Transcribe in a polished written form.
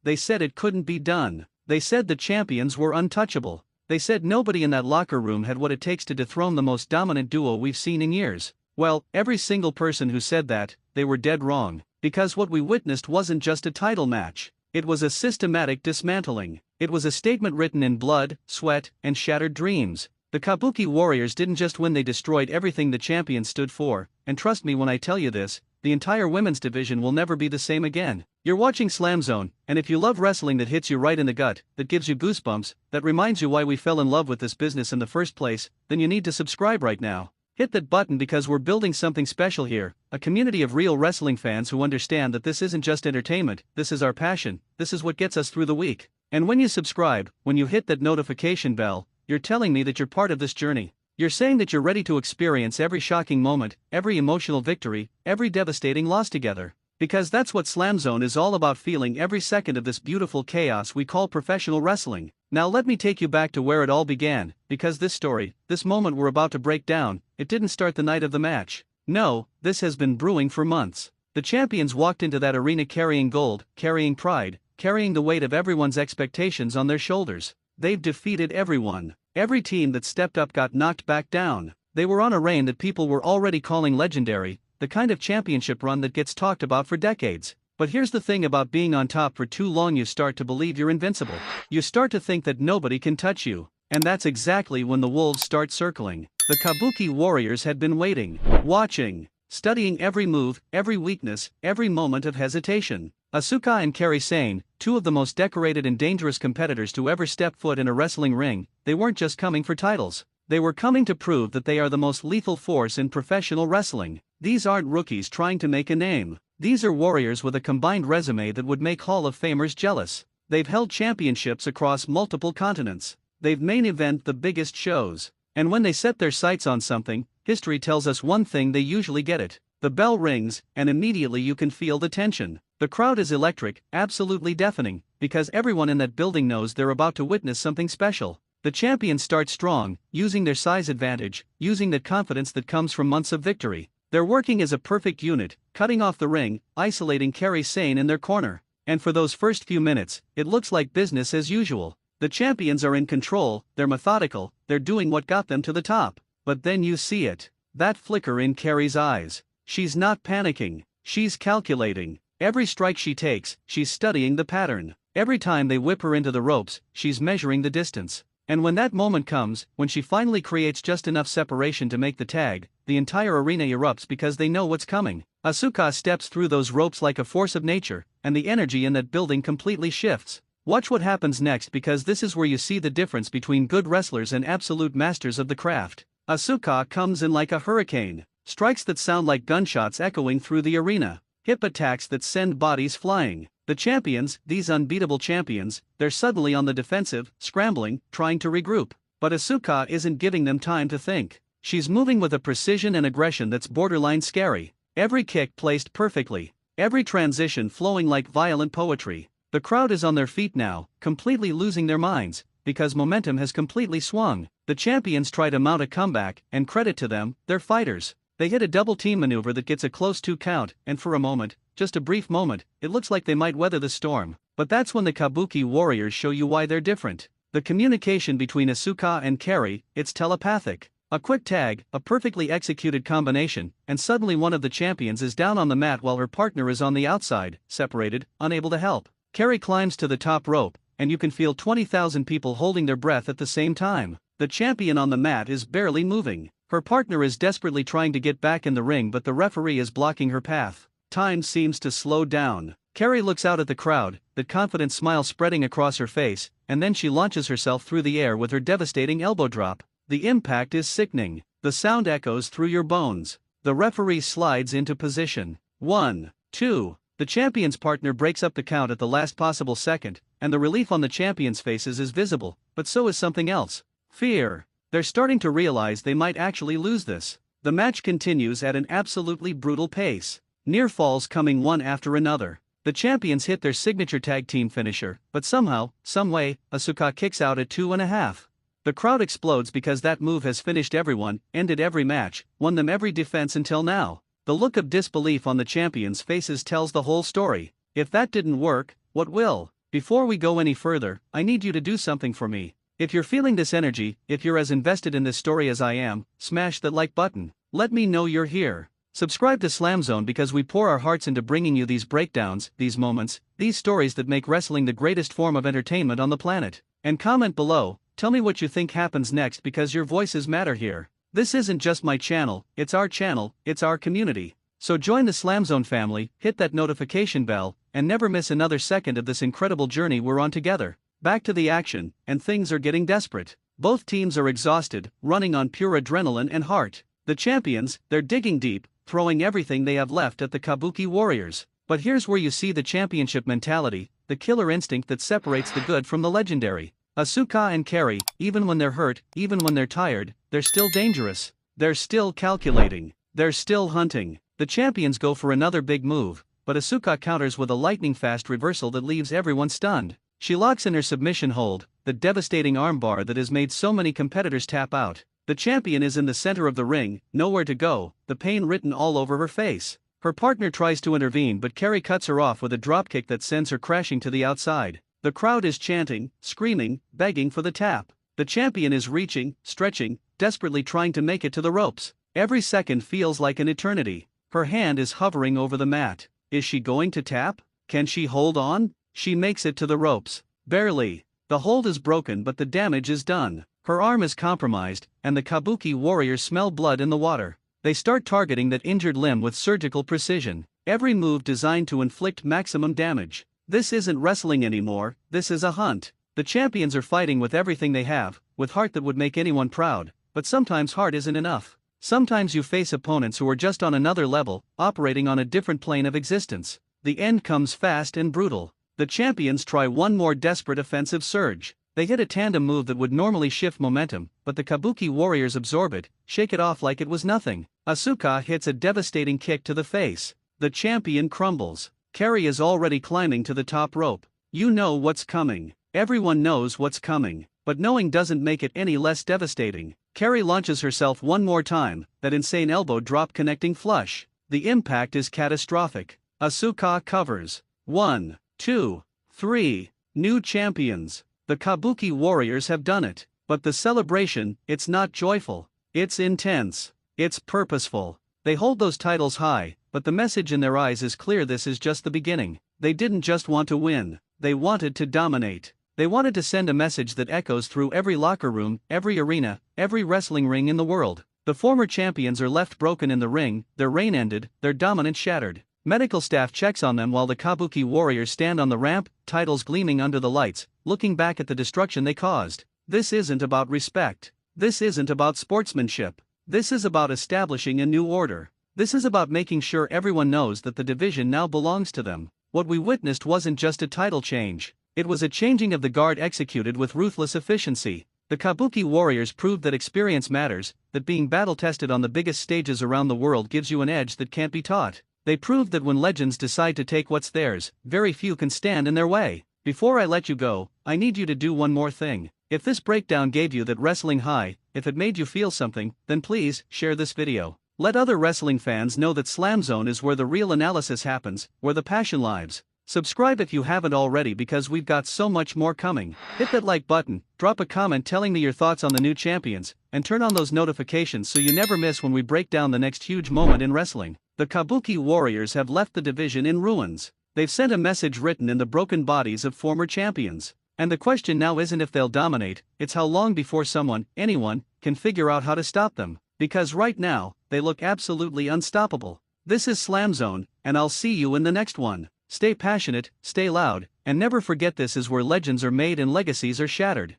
They said it couldn't be done. They said the champions were untouchable. They said nobody in that locker room had what it takes to dethrone the most dominant duo we've seen in years. Well, every single person who said that, they were dead wrong. Because what we witnessed wasn't just a title match. It was a systematic dismantling. It was a statement written in blood, sweat, and shattered dreams. The Kabuki Warriors didn't just win, they destroyed everything the champions stood for, and trust me when I tell you this, the entire women's division will never be the same again. You're watching Slam Zone, and if you love wrestling that hits you right in the gut, that gives you goosebumps, that reminds you why we fell in love with this business in the first place, then you need to subscribe right now. Hit that button because we're building something special here, a community of real wrestling fans who understand that this isn't just entertainment, this is our passion, this is what gets us through the week. And when you subscribe, when you hit that notification bell, you're telling me that you're part of this journey. You're saying that you're ready to experience every shocking moment, every emotional victory, every devastating loss together. Because that's what Slam Zone is all about, feeling every second of this beautiful chaos we call professional wrestling. Now let me take you back to where it all began, because this story, this moment we're about to break down, it didn't start the night of the match. No, this has been brewing for months. The champions walked into that arena carrying gold, carrying pride, carrying the weight of everyone's expectations on their shoulders. They've defeated everyone. Every team that stepped up got knocked back down. They were on a reign that people were already calling legendary, the kind of championship run that gets talked about for decades. But here's the thing about being on top for too long: you start to believe you're invincible. You start to think that nobody can touch you. And that's exactly when the wolves start circling. The Kabuki Warriors had been waiting, watching, studying every move, every weakness, every moment of hesitation. Asuka and Kairi Sane, two of the most decorated and dangerous competitors to ever step foot in a wrestling ring, they weren't just coming for titles. They were coming to prove that they are the most lethal force in professional wrestling. These aren't rookies trying to make a name. These are warriors with a combined resume that would make Hall of Famers jealous. They've held championships across multiple continents. They've main event the biggest shows. And when they set their sights on something, history tells us one thing: they usually get it. The bell rings, and immediately you can feel the tension. The crowd is electric, absolutely deafening, because everyone in that building knows they're about to witness something special. The champions start strong, using their size advantage, using that confidence that comes from months of victory. They're working as a perfect unit, cutting off the ring, isolating Kairi Sane in their corner. And for those first few minutes, it looks like business as usual. The champions are in control, they're methodical, they're doing what got them to the top. But then you see it. That flicker in Kairi's eyes. She's not panicking, she's calculating. Every strike she takes, she's studying the pattern. Every time they whip her into the ropes, she's measuring the distance. And when that moment comes, when she finally creates just enough separation to make the tag, the entire arena erupts because they know what's coming. Asuka steps through those ropes like a force of nature, and the energy in that building completely shifts. Watch what happens next, because this is where you see the difference between good wrestlers and absolute masters of the craft. Asuka comes in like a hurricane. Strikes that sound like gunshots echoing through the arena. Hip attacks that send bodies flying. The champions, these unbeatable champions, they're suddenly on the defensive, scrambling, trying to regroup. But Asuka isn't giving them time to think. She's moving with a precision and aggression that's borderline scary. Every kick placed perfectly. Every transition flowing like violent poetry. The crowd is on their feet now, completely losing their minds, because momentum has completely swung. The champions try to mount a comeback, and credit to them, they're fighters. They hit a double team maneuver that gets a close 2 count, and for a moment, just a brief moment, it looks like they might weather the storm. But that's when the Kabuki Warriors show you why they're different. The communication between Asuka and Kairi, it's telepathic. A quick tag, a perfectly executed combination, and suddenly one of the champions is down on the mat while her partner is on the outside, separated, unable to help. Kairi climbs to the top rope, and you can feel 20,000 people holding their breath at the same time. The champion on the mat is barely moving. Her partner is desperately trying to get back in the ring, but the referee is blocking her path. Time seems to slow down. Kairi looks out at the crowd, that confident smile spreading across her face, and then she launches herself through the air with her devastating elbow drop. The impact is sickening. The sound echoes through your bones. The referee slides into position. 1, 2. The champion's partner breaks up the count at the last possible second, and the relief on the champion's faces is visible, but so is something else. Fear. They're starting to realize they might actually lose this. The match continues at an absolutely brutal pace. Near falls coming one after another. The champions hit their signature tag team finisher, but somehow, someway, Asuka kicks out at 2.5. The crowd explodes because that move has finished everyone, ended every match, won them every defense until now. The look of disbelief on the champions' faces tells the whole story. If that didn't work, what will? Before we go any further, I need you to do something for me. If you're feeling this energy, if you're as invested in this story as I am, smash that like button. Let me know you're here. Subscribe to Slam Zone because we pour our hearts into bringing you these breakdowns, these moments, these stories that make wrestling the greatest form of entertainment on the planet. And comment below, tell me what you think happens next because your voices matter here. This isn't just my channel, it's our community. So join the Slam Zone family, hit that notification bell, and never miss another second of this incredible journey we're on together. Back to the action, and things are getting desperate. Both teams are exhausted, running on pure adrenaline and heart. The champions, they're digging deep, throwing everything they have left at the Kabuki Warriors. But here's where you see the championship mentality, the killer instinct that separates the good from the legendary. Asuka and Kerry, even when they're hurt, even when they're tired, they're still dangerous. They're still calculating. They're still hunting. The champions go for another big move, but Asuka counters with a lightning-fast reversal that leaves everyone stunned. She locks in her submission hold, the devastating armbar that has made so many competitors tap out. The champion is in the center of the ring, nowhere to go, the pain written all over her face. Her partner tries to intervene but Kerry cuts her off with a dropkick that sends her crashing to the outside. The crowd is chanting, screaming, begging for the tap. The champion is reaching, stretching, desperately trying to make it to the ropes. Every second feels like an eternity. Her hand is hovering over the mat. Is she going to tap? Can she hold on? She makes it to the ropes. Barely. The hold is broken but the damage is done. Her arm is compromised, and the Kabuki Warriors smell blood in the water. They start targeting that injured limb with surgical precision. Every move designed to inflict maximum damage. This isn't wrestling anymore, this is a hunt. The champions are fighting with everything they have, with heart that would make anyone proud, but sometimes heart isn't enough. Sometimes you face opponents who are just on another level, operating on a different plane of existence. The end comes fast and brutal. The champions try one more desperate offensive surge. They hit a tandem move that would normally shift momentum, but the Kabuki Warriors absorb it, shake it off like it was nothing. Asuka hits a devastating kick to the face. The champion crumbles. Kerry is already climbing to the top rope. You know what's coming. Everyone knows what's coming, but knowing doesn't make it any less devastating. Kerry launches herself one more time, that insane elbow drop connecting flush. The impact is catastrophic. Asuka covers. 1, 2, 3. New champions. The Kabuki Warriors have done it. But the celebration, it's not joyful. It's intense. It's purposeful. They hold those titles high, but the message in their eyes is clear: this is just the beginning. They didn't just want to win. They wanted to dominate. They wanted to send a message that echoes through every locker room, every arena, every wrestling ring in the world. The former champions are left broken in the ring, their reign ended, their dominance shattered. Medical staff checks on them while the Kabuki Warriors stand on the ramp, titles gleaming under the lights, looking back at the destruction they caused. This isn't about respect. This isn't about sportsmanship. This is about establishing a new order. This is about making sure everyone knows that the division now belongs to them. What we witnessed wasn't just a title change. It was a changing of the guard executed with ruthless efficiency. The Kabuki Warriors proved that experience matters, that being battle-tested on the biggest stages around the world gives you an edge that can't be taught. They proved that when legends decide to take what's theirs, very few can stand in their way. Before I let you go, I need you to do one more thing. If this breakdown gave you that wrestling high, if it made you feel something, then please, share this video. Let other wrestling fans know that Slam Zone is where the real analysis happens, where the passion lives. Subscribe if you haven't already because we've got so much more coming. Hit that like button, drop a comment telling me your thoughts on the new champions, and turn on those notifications so you never miss when we break down the next huge moment in wrestling. The Kabuki Warriors have left the division in ruins. They've sent a message written in the broken bodies of former champions. And the question now isn't if they'll dominate, it's how long before someone, anyone, can figure out how to stop them. Because right now, they look absolutely unstoppable. This is Slam Zone, and I'll see you in the next one. Stay passionate, stay loud, and never forget this is where legends are made and legacies are shattered.